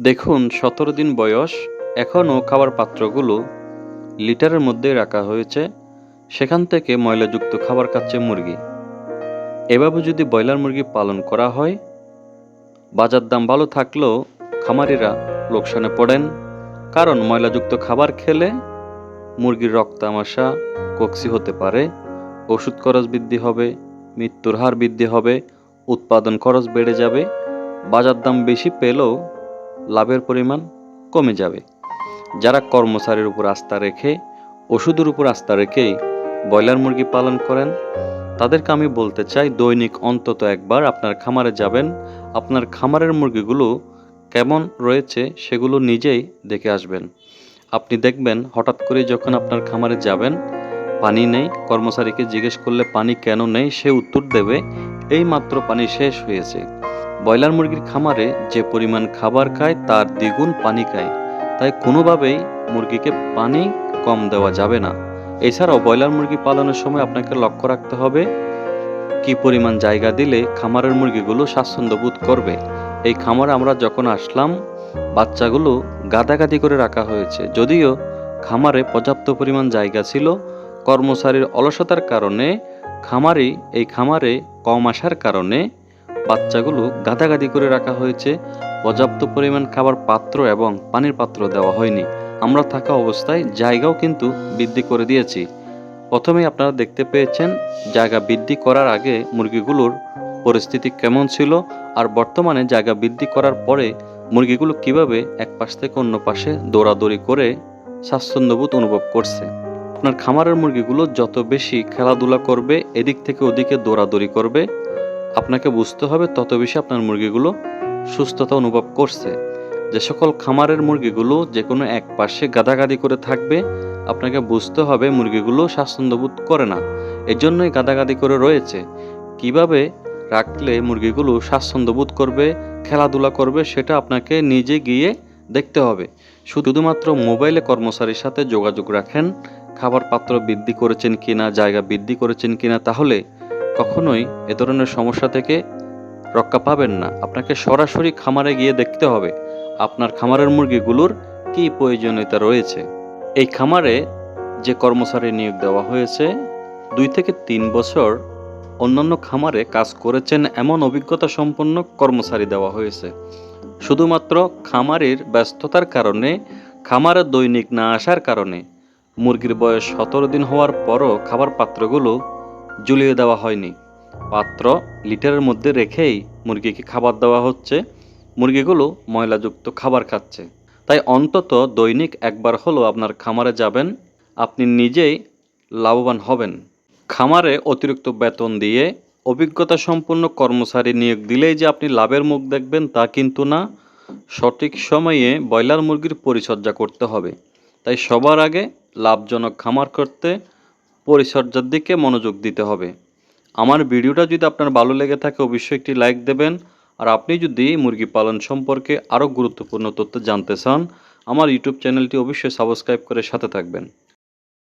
দেখুন ১৭ দিন বয়স, এখনও খাবার পাত্রগুলো লিটারের মধ্যেই রাখা হয়েছে। সেখান থেকে ময়লাযুক্ত খাবার খাচ্ছে মুরগি। এভাবে যদি ব্রয়লার মুরগি পালন করা হয়, বাজার দাম ভালো থাকলেও খামারিরা লোকসানে পড়েন। কারণ ময়লাযুক্ত খাবার খেলে মুরগির রক্তামাশা, কক্সি হতে পারে, ওষুধ খরচ বৃদ্ধি হবে, মৃত্যুর হার বৃদ্ধি হবে, উৎপাদন খরচ বেড়ে যাবে, বাজার দাম বেশি পেলেও লাভের পরিমাণ কমে যাবে। যারা কর্মচারীর উপর আস্থা রেখে, ওষুধের উপর আস্থা রেখেই ব্রয়লার মুরগি পালন করেন, তাদেরকে আমি বলতে চাই, দৈনিক অন্তত একবার আপনার খামারে যাবেন। আপনার খামারের মুরগিগুলো কেমন রয়েছে সেগুলো নিজেই দেখে আসবেন। আপনি দেখবেন হঠাৎ করে যখন আপনার খামারে যাবেন, পানি নেই। কর্মচারীকে জিজ্ঞেস করলে পানি কেন নেই, সে উত্তর দেবে এই মাত্র পানি শেষ হয়েছে। ব্রয়লার মুরগির খামারে যে পরিমাণ খাবার খায় তার দ্বিগুণ পানি খায়, তাই কোনোভাবেই মুরগিকে পানি কম দেওয়া যাবে না। এছাড়াও ব্রয়লার মুরগি পালনের সময় আপনাকে লক্ষ্য রাখতে হবে কি পরিমাণ জায়গা দিলে খামারের মুরগিগুলো স্বাচ্ছন্দ্য বোধ করবে। এই খামারে আমরা যখন আসলাম, বাচ্চাগুলো গাদাগাদি করে রাখা হয়েছে। যদিও খামারে পর্যাপ্ত পরিমাণ জায়গা ছিল, কর্মচারীর অলসতার কারণে এই খামারে কম আসার কারণে বাচ্চাগুলো গাদাগাদি করে রাখা হয়েছে। পর্যাপ্ত পরিমাণ খাবার পাত্র এবং পানির পাত্র দেওয়া হয়নি। আমরা থাকা অবস্থায় জায়গাও কিন্তু বৃদ্ধি করে দিয়েছি। প্রথমেই আপনারা দেখতে পেয়েছেন জায়গা বৃদ্ধি করার আগে মুরগিগুলোর পরিস্থিতি কেমন ছিল, আর বর্তমানে জায়গা বৃদ্ধি করার পরে মুরগিগুলো কিভাবে এক পাশ থেকে অন্য পাশে দৌড়াদৌড়ি করে স্বাচ্ছন্দ্যবোধ অনুভব করছে। আপনার খামারের মুরগিগুলো যত বেশি খেলাধুলা করবে, এদিক থেকে ওদিকে দৌড়াদৌড়ি করবে, আপনাকে বুঝতে হবে তত বেশি আপনার মুরগিগুলো সুস্থতা অনুভব করছে। যে সকল খামারের মুরগিগুলো যে কোনো এক পাশে গাদাগাদি করে থাকবে, আপনাকে বুঝতে হবে মুরগিগুলো স্বাচ্ছন্দ্যবোধ করে না, এজন্যই গাদাগাদি করে রয়েছে। কিভাবে রাখলে মুরগিগুলো স্বাচ্ছন্দ্যবোধ করবে, খেলাধুলা করবে, সেটা আপনাকে নিজে গিয়ে দেখতে হবে। শুধুমাত্র মোবাইলে কর্মচারীর সাথে যোগাযোগ রাখেন, খাবার পাত্র বৃদ্ধি করেছেন কিনা, জায়গা বৃদ্ধি করেছেন কিনা, তাহলে কখনোই এ ধরনের সমস্যা থেকে রক্ষা পাবেন না। আপনাকে সরাসরি খামারে গিয়ে দেখতে হবে আপনার খামারের মুরগিগুলোর কী প্রয়োজনীয়তা রয়েছে। এই খামারে যে কর্মচারী নিয়োগ দেওয়া হয়েছে, 2 থেকে 3 বছর অন্যান্য খামারে কাজ করেছেন এমন অভিজ্ঞতা সম্পন্ন কর্মচারী দেওয়া হয়েছে। শুধুমাত্র খামারের ব্যস্ততার কারণে, খামারে দৈনিক না আসার কারণে মুরগির বয়স 17 দিন হওয়ার পরও খাবার পাত্রগুলো ঝুলিয়ে দেওয়া হয়নি। পাত্র লিটারের মধ্যে রেখেই মুরগিকে খাবার দেওয়া হচ্ছে। মুরগিগুলো ময়লাযুক্ত খাবার খাচ্ছে। তাই অন্তত দৈনিক একবার হলেও আপনার খামারে যাবেন, আপনি নিজেই লাভবান হবেন। খামারে অতিরিক্ত বেতন দিয়ে অভিজ্ঞতা সম্পন্ন কর্মচারী নিয়োগ দিলেই যে আপনি লাভের মুখ দেখবেন তা কিন্তু না। সঠিক সময়ে ব্রয়লার মুরগির পরিচর্যা করতে হবে। তাই সবার আগে লাভজনক খামার করতে পরিচর্যার দিকে মনোযোগ দিতে হবে। আমার ভিডিওটা যদি আপনার ভালো লেগে থাকে অবশ্যই একটি লাইক দেবেন। আর আপনি যদি মুরগি পালন সম্পর্কে আরও গুরুত্বপূর্ণ তথ্য জানতে চান, আমার ইউটিউব চ্যানেলটি অবশ্যই সাবস্ক্রাইব করে সাথে থাকবেন।